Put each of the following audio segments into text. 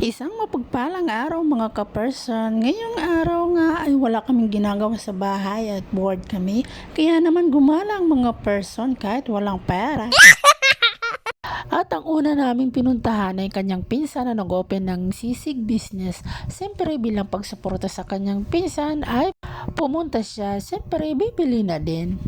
Isang mapagpalang araw mga ka-person. Ngayong araw nga ay wala kaming ginagawa sa bahay at bored kami. Kaya naman gumalang mga person kahit walang pera. At ang una naming pinuntahan ay kanyang pinsan na nag-open ng sisig business. Siyempre bilang pagsuporta sa kanyang pinsan ay pumunta siya. Siyempre bibili na din.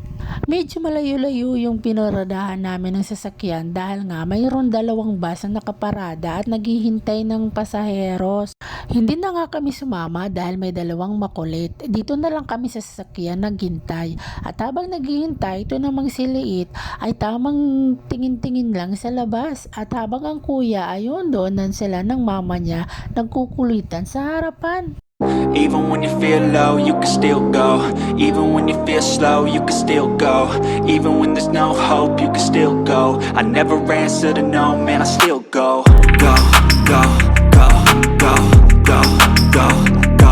Medyo malayo-layo yung pinaradahan namin ng sasakyan dahil nga mayroon dalawang bus na nakaparada at naghihintay ng pasaheros. Hindi na nga kami sumama dahil may dalawang makulit. Dito na lang kami sa sasakyan naghintay. At habang naghihintay, ito namang si Liit ay tamang tingin-tingin lang sa labas. At habang ang kuya ayun doon sila ng mama niya nagkukulitan sa harapan. Even when you feel low, you can still go. Even when you feel slow, you can still go. Even when there's no hope, you can still go. I never answer to no, man, I still go. Go, go, go, go, go, go, go,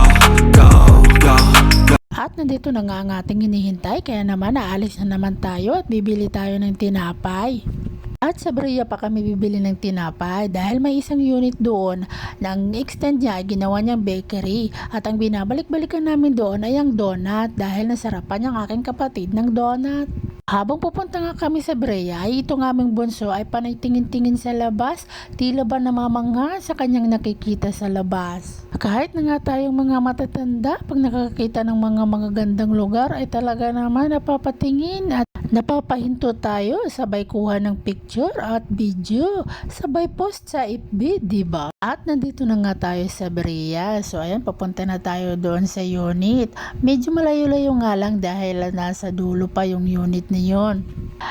go, go, go. At nandito na nga ang ating hinihintay, kaya naman aalis na naman tayo at bibili tayo ng tinapay. At sa Brea pa kami bibili ng tinapay dahil may isang unit doon nang extend niya ay ginawa niyang bakery. At ang binabalik-balikan namin doon ay ang donut dahil nasarapan niyang aking kapatid ng donut. Habang pupunta nga kami sa Brea ay itong aming bunso ay panay tingin-tingin sa labas, tila ba namamangha sa kanyang nakikita sa labas. Kahit na nga tayong mga matatanda, pag nakakita ng mga magagandang lugar ay talaga naman napapatingin at napapahinto tayo, sabay kuha ng picture at video, sabay post sa FB, diba? At nandito na nga tayo sa Brea. So ayan, papunta na tayo doon sa unit. Medyo malayo-layo nga lang dahil nasa dulo pa yung unit na yun.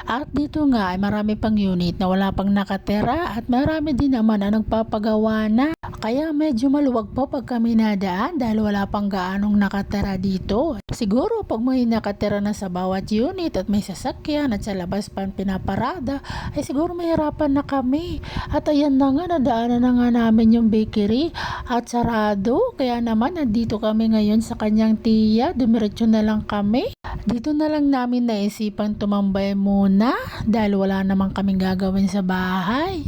At dito nga ay marami pang unit na wala pang nakatera at marami din naman na nagpapagawa na. Kaya medyo maluwag pa pag kami nadaan dahil wala pang gaanong nakatera dito. Siguro pag may nakatera na sa bawat unit at may sasakyan at sa labas pa pinaparada ay siguro mahirapan na kami. At ayan na nga, nadaanan na nga namin yung bakery at sarado. Kaya naman nandito kami ngayon sa kanyang tiya. Dumiretso na lang kami. Dito na lang namin naisipan tumambay muna dahil wala namang kaming gagawin sa bahay.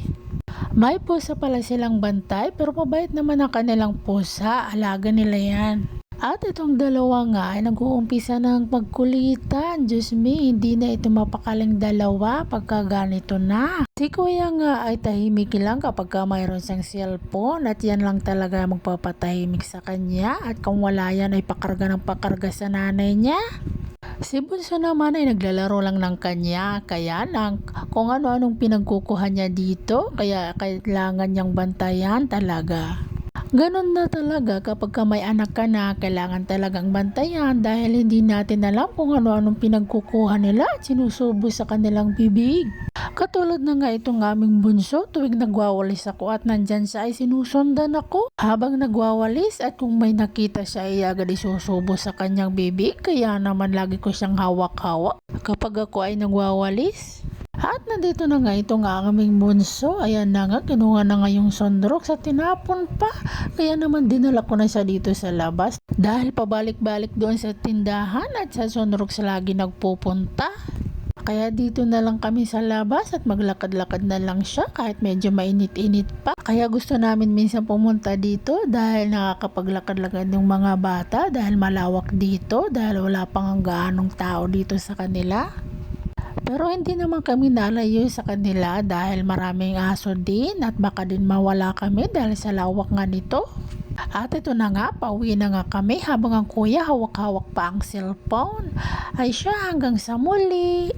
May pusa pala silang bantay pero mabait naman ang kanilang pusa. Alaga nila yan. At itong dalawa nga ay nag-uumpisa ng magkulitan. Diyos me, hindi na ito mapakaling dalawa pagka ganito na. Si kuya nga ay tahimik lang kapag mayroon siyang cellphone at yan lang talaga magpapatahimik sa kanya. At kung wala yan ay pakarga ng pakarga sa nanay niya. Si Bunso naman ay naglalaro lang ng kanya, kaya lang kung ano-anong pinagkukuha niya dito, kaya kailangan niyang bantayan talaga. Ganon na talaga kapag may anak ka na, kailangan talagang bantayan dahil hindi natin alam kung ano-anong pinagkukuha nila at sinusubo sa kanilang bibig. Katulad na nga itong aming bunso, tuwing nagwawalis ako at nandyan siya ay sinusundan ako habang nagwawalis at kung may nakita siya ay agad isusubo sa kanyang bibig, kaya naman lagi ko siyang hawak-hawak kapag ako ay nagwawalis. At nandito na nga itong aming bunso, ayan na nga, kinuha na nga yung Sonrox at tinapon pa, kaya naman dinala ko na siya dito sa labas dahil pabalik-balik doon sa tindahan at sa Sonrox lagi nagpupunta. Kaya dito na lang kami sa labas at maglakad-lakad na lang siya kahit medyo mainit-init pa. Kaya gusto namin minsan pumunta dito dahil nakakapaglakad-lakad ng mga bata dahil malawak dito dahil wala pang gaanong tao dito sa kanila. Pero hindi naman kami nalayo sa kanila dahil maraming aso din at baka din mawala kami dahil sa lawak nga nito. At ito na nga, pauwi na nga kami habang ang kuya hawak-hawak pa ang cellphone. Ay siya, hanggang sa muli.